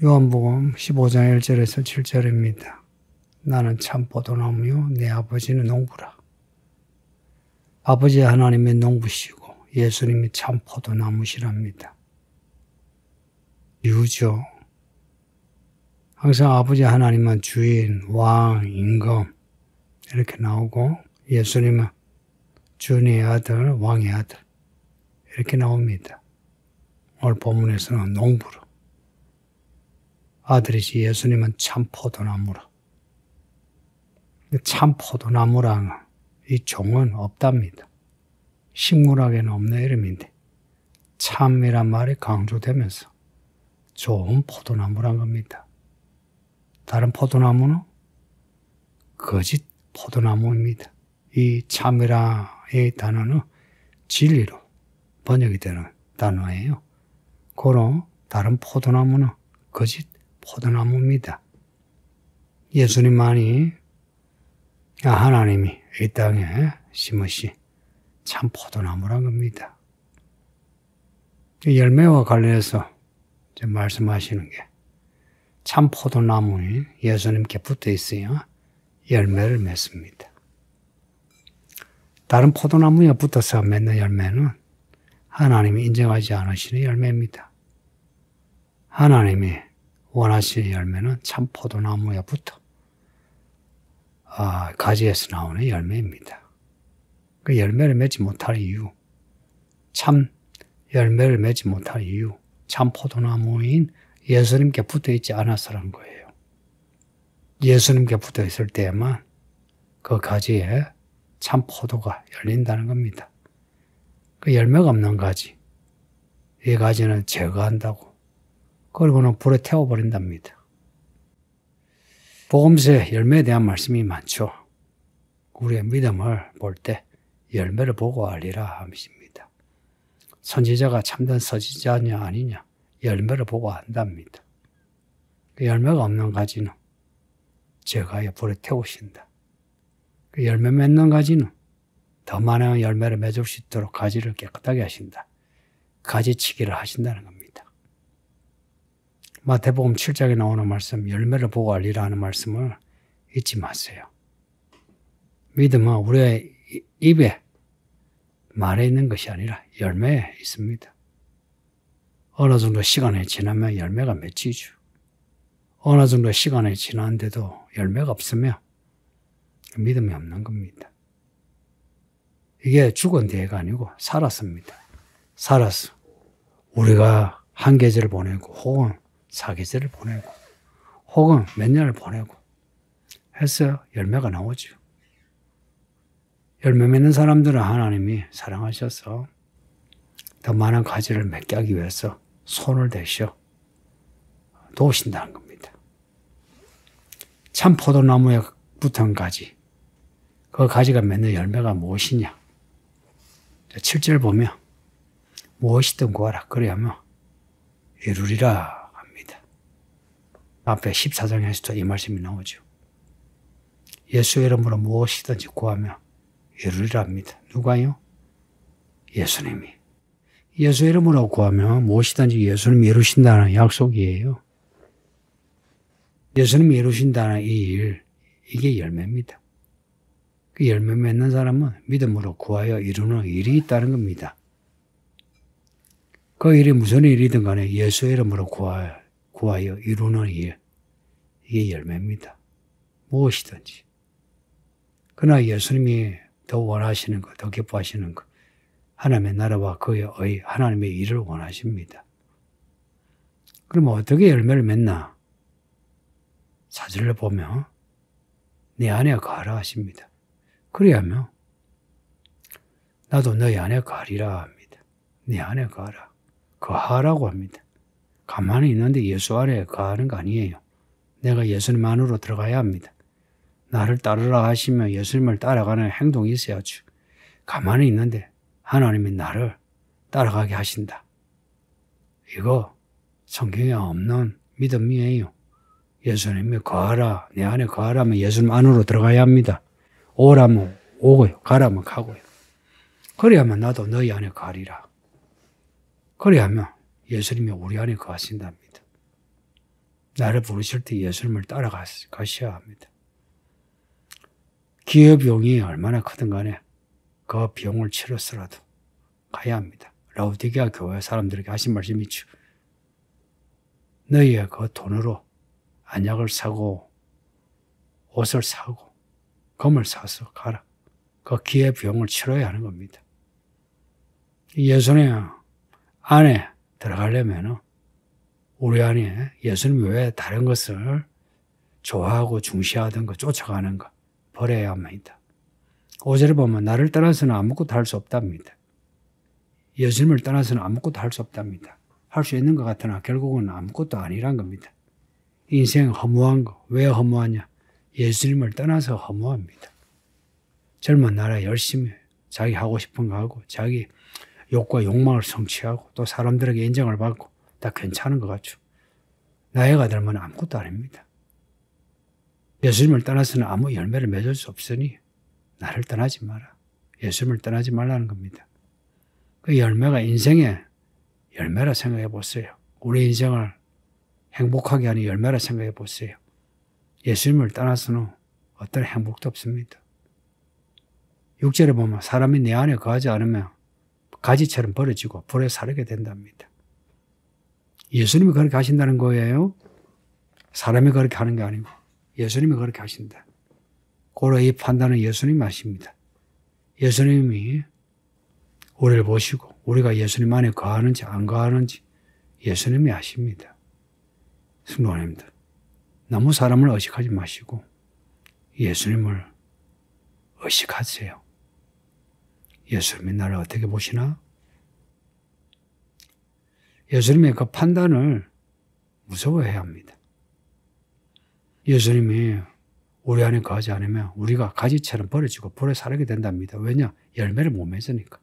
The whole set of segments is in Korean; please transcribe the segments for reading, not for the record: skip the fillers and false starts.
요한복음 15장 1절에서 7절입니다. 나는 참 포도나무요 내 아버지는 농부라. 아버지 하나님의 농부시고 예수님이 참 포도나무시랍니다. 이유죠. 항상 아버지 하나님은 주인, 왕, 임금 이렇게 나오고 예수님은 주인의 아들, 왕의 아들 이렇게 나옵니다. 오늘 본문에서는 농부로 아들이시 예수님은 참 포도나무라. 참 포도나무랑 이 종은 없답니다. 식물학에는 없는 이름인데 참이란 말이 강조되면서 좋은 포도나무란 겁니다. 다른 포도나무는 거짓 포도나무입니다. 이 참이라 이 단어는 진리로 번역이 되는 단어예요. 그런 다른 포도나무는 거짓 포도나무입니다. 예수님만이 하나님이 이 땅에 심으신 참 포도나무란 겁니다. 열매와 관련해서 말씀하시는 게 참 포도나무인 예수님께 붙어 있어야 열매를 맺습니다. 다른 포도나무에 붙어서 맺는 열매는 하나님이 인정하지 않으시는 열매입니다. 하나님이 원하시는 열매는 참 포도나무에 붙어 가지에서 나오는 열매입니다. 그 열매를 맺지 못할 이유, 참 열매를 맺지 못할 이유, 참 포도나무인 예수님께 붙어 있지 않아서란 거예요. 예수님께 붙어 있을 때에만 그 가지에 참 포도가 열린다는 겁니다. 그 열매가 없는 가지, 이 가지는 제거한다고, 그리고는 불에 태워버린답니다. 복음서에 열매에 대한 말씀이 많죠. 우리의 믿음을 볼 때 열매를 보고 알리라 하십니다. 선지자가 참된 선지자냐 아니냐 열매를 보고 안답니다. 그 열매가 없는 가지는 제가에 불에 태우신다. 그 열매 맺는 가지는 더 많은 열매를 맺을 수 있도록 가지를 깨끗하게 하신다. 가지치기를 하신다는 겁니다. 마태복음 7장에 나오는 말씀, 열매를 보고 알리라 하는 말씀을 잊지 마세요. 믿음은 우리의 입에 말에 있는 것이 아니라 열매에 있습니다. 어느 정도 시간이 지나면 열매가 맺히죠. 어느 정도 시간이 지났는데도 열매가 없으면 믿음이 없는 겁니다. 이게 죽은 뒤가 아니고 살았습니다. 살았어. 우리가 한 계절을 보내고 혹은 4계절을 보내고 혹은 몇 년을 보내고 해서 열매가 나오죠. 열매 맺는 사람들은 하나님이 사랑하셔서 더 많은 가지를 맺게 하기 위해서 손을 대셔 도우신다는 겁니다. 참 포도나무에 붙은 가지, 그 가지가 맺는 열매가 무엇이냐? 7절 보면 무엇이든 구하라 그래야만 이루리라 합니다. 앞에 14장에서도 이 말씀이 나오죠. 예수의 이름으로 무엇이든지 구하면 이루리라 합니다. 누가요? 예수님이. 예수 이름으로 구하면 무엇이든지 예수님이 이루신다는 약속이에요. 예수님이 이루신다는 이 일, 이게 열매입니다. 그 열매 맺는 사람은 믿음으로 구하여 이루는 일이 있다는 겁니다. 그 일이 무슨 일이든 간에 예수 이름으로 구하여 이루는 일, 이게 열매입니다. 무엇이든지. 그러나 예수님이 더 원하시는 것, 더 기뻐하시는 것, 하나님의 나라와 그의 의, 하나님의 일을 원하십니다. 그러면 어떻게 열매를 맺나? 4절을 보면 네 안에 거하라 하십니다. 그래야면 나도 너희 안에 거하리라 합니다. 네 안에 거하라. 거하라고 합니다. 가만히 있는데 예수 안에 거하는 거 아니에요. 내가 예수님 안으로 들어가야 합니다. 나를 따르라 하시면 예수님을 따라가는 행동이 있어야죠. 가만히 있는데 하나님이 나를 따라가게 하신다. 이거 성경에 없는 믿음이에요. 예수님이 거하라, 내 안에 거하라면 예수님 안으로 들어가야 합니다. 오라면 오고요, 가라면 가고요. 그래야만 나도 너희 안에 거하리라. 그래야면 예수님이 우리 안에 거하신답니다. 나를 부르실 때 예수님을 따라가셔야 합니다. 기회 비용이 얼마나 크든 간에 그 비용을 치러서라도 가야 합니다. 라우디게아 교회 사람들에게 하신 말씀이 있죠. 너희의 그 돈으로 안약을 사고 옷을 사고 금을 사서 가라. 그 기회 비용을 치러야 하는 겁니다. 예수님 안에 들어가려면 우리 안에 예수님 외에 다른 것을 좋아하고 중시하던 거 쫓아가는 거 버려야 합니다. 5절에 보면 나를 떠나서는 아무것도 할 수 없답니다. 예수님을 떠나서는 아무것도 할 수 없답니다. 할 수 있는 것 같으나 결국은 아무것도 아니란 겁니다. 인생 허무한 거. 왜 허무하냐? 예수님을 떠나서 허무합니다. 젊은 날에 열심히 자기 하고 싶은 거 하고 자기 욕과 욕망을 성취하고 또 사람들에게 인정을 받고 다 괜찮은 것 같죠. 나이가 들면 아무것도 아닙니다. 예수님을 떠나서는 아무 열매를 맺을 수 없으니 나를 떠나지 마라. 예수님을 떠나지 말라는 겁니다. 그 열매가 인생의 열매라 생각해 보세요. 우리 인생을 행복하게 하는 열매라 생각해 보세요. 예수님을 떠나서는 어떤 행복도 없습니다. 6절에 보면 사람이 내 안에 거하지 않으면 가지처럼 버려지고 불에 사르게 된답니다. 예수님이 그렇게 하신다는 거예요. 사람이 그렇게 하는 게 아니고 예수님이 그렇게 하신다. 고로 이 판단은 예수님이 하십니다. 예수님이 우리를 보시고 우리가 예수님 안에 거하는지 안 거하는지 예수님이 아십니다. 성도님들, 너무 사람을 의식하지 마시고 예수님을 의식하세요. 예수님이 나를 어떻게 보시나? 예수님의 그 판단을 무서워해야 합니다. 예수님이 우리 안에 거하지 않으면 우리가 가지처럼 버려지고 불에 사르게 된답니다. 왜냐? 열매를 못 맺으니까.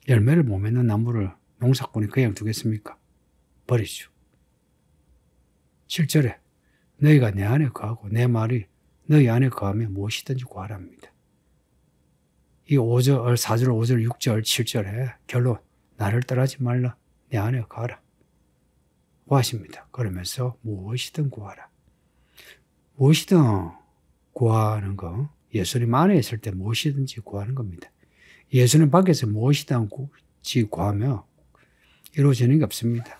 열매를 못 맺는 나무를 농사꾼이 그냥 두겠습니까? 버리죠. 7절에 너희가 내 안에 거하고 내 말이 너희 안에 거하면 무엇이든지 구하랍니다. 이 5절, 4절, 5절, 6절, 7절에 결론 나를 떠나지 말라. 내 안에 거하라. 구하십니다. 그러면서 무엇이든 구하라. 무엇이든 구하는 거 예수님 안에 있을 때 무엇이든지 구하는 겁니다. 예수님 밖에서 무엇이든지 구하면 이루어지는 게 없습니다.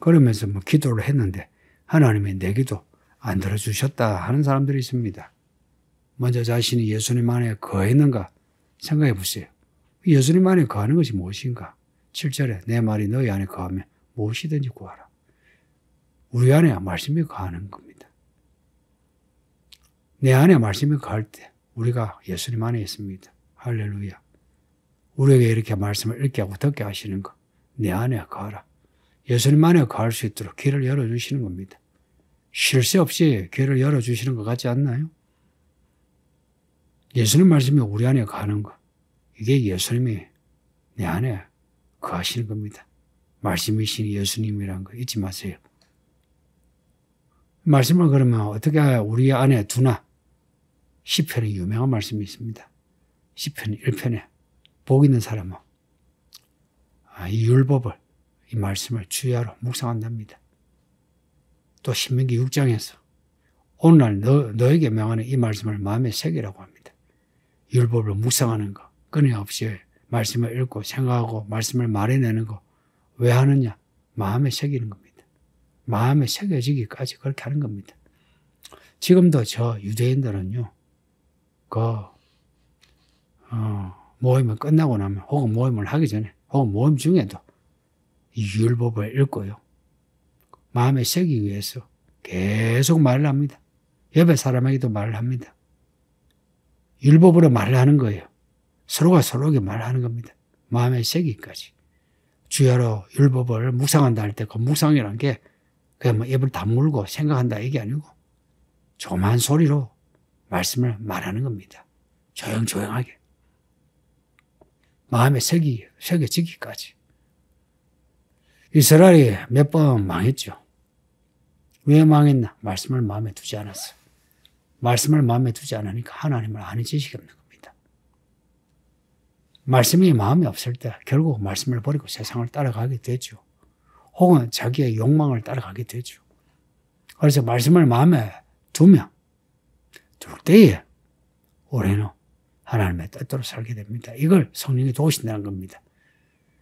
그러면서 기도를 했는데 하나님이 내 기도 안 들어주셨다 하는 사람들이 있습니다. 먼저 자신이 예수님 안에 거했는가 생각해 보세요. 예수님 안에 거하는 것이 무엇인가? 7절에 내 말이 너희 안에 거하면 무엇이든지 구하라. 우리 안에 말씀이 거하는 겁니다. 내 안에 말씀이 거할 때 우리가 예수님 안에 있습니다. 할렐루야. 우리에게 이렇게 말씀을 읽게 하고 듣게 하시는 거. 내 안에 거하라. 예수님 안에 거할 수 있도록 길을 열어주시는 겁니다. 쉴 새 없이 길을 열어주시는 것 같지 않나요? 예수님 말씀이 우리 안에 거하는 거. 이게 예수님이 내 안에 거하시는 겁니다. 말씀이신 예수님이라는 거 잊지 마세요. 말씀을 그러면 어떻게 우리 안에 두나? 시편에 유명한 말씀이 있습니다. 시편 1편에 복 있는 사람은 이 율법을 이 말씀을 주야로 묵상한답니다. 또 신명기 6장에서 오늘날 너에게 명하는 이 말씀을 마음에 새기라고 합니다. 율법을 묵상하는 거 끊임없이 말씀을 읽고 생각하고 말씀을 말해내는 거 왜 하느냐? 마음에 새기는 겁니다. 마음에 새겨지기까지 그렇게 하는 겁니다. 지금도 저 유대인들은요, 모임을 끝나고 나면, 혹은 모임을 하기 전에, 혹은 모임 중에도 이 율법을 읽고요, 마음에 새기기 위해서 계속 말을 합니다. 옆에 사람에게도 말을 합니다. 율법으로 말을 하는 거예요. 서로가 서로에게 말하는 겁니다. 마음에 새기기까지. 주야로 율법을 묵상한다 할 때 그 묵상이라는 게 그냥 입을 다물고 생각한다 이게 아니고 조그만 소리로 말씀을 말하는 겁니다. 조용조용하게. 마음에 새겨지기까지. 이스라엘이 몇 번 망했죠. 왜 망했나? 말씀을 마음에 두지 않았어요. 말씀을 마음에 두지 않으니까 하나님을 아는 지식이 없는 겁니다. 말씀이 마음에 없을 때 결국 말씀을 버리고 세상을 따라가게 되죠. 혹은 자기의 욕망을 따라가게 되죠. 그래서 말씀을 마음에 둘 때에 우리는 하나님의 뜻대로 살게 됩니다. 이걸 성령이 도우신다는 겁니다.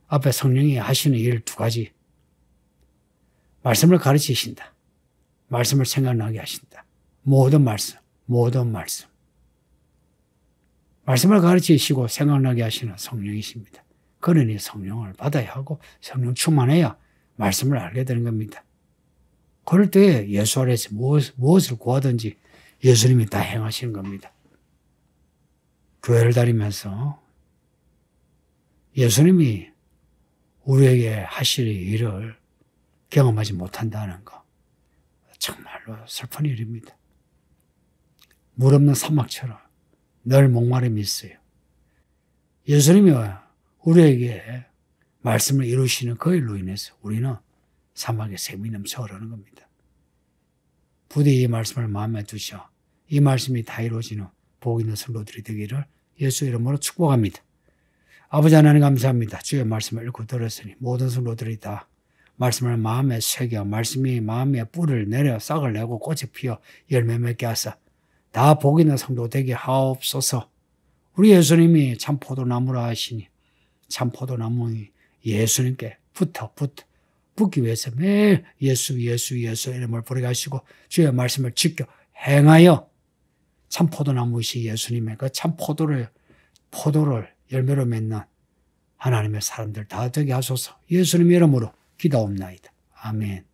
앞에 성령이 하시는 일 두 가지. 말씀을 가르치신다. 말씀을 생각나게 하신다. 모든 말씀. 말씀을 가르치시고 생각나게 하시는 성령이십니다. 그러니 성령을 받아야 하고 성령 충만해야 말씀을 알게 되는 겁니다. 그럴 때 예수 아래서 무엇을 구하든지 예수님이 다 행하시는 겁니다. 교회를 다니면서 예수님이 우리에게 하실 일을 경험하지 못한다는 거 정말로 슬픈 일입니다. 물 없는 사막처럼 늘 목마름이 있어요. 예수님이 우리에게 말씀을 이루시는 그 일로 인해서 우리는 사막에 샘이 넘쳐 흐르는 겁니다. 부디 이 말씀을 마음에 두셔 이 말씀이 다 이루어지는 복 있는 성도들이 되기를 예수 이름으로 축복합니다. 아버지 하나님 감사합니다. 주의 말씀을 읽고 들었으니 모든 성도들이 다 말씀을 마음에 새겨 말씀이 마음에 뿔을 내려 싹을 내고 꽃이 피어 열매 맺게 하사 다 복 있는 성도 되게 하옵소서. 우리 예수님이 참 포도나무라 하시니 참 포도나무이 예수님께 붙기 위해서 매일 예수 이름을 부르게 하시고 주의 말씀을 지켜 행하여 참 포도나무이신 예수님의 그 참 포도를 열매로 맺는 하나님의 사람들 다 되게 하소서. 예수님 이름으로 기도옵나이다. 아멘.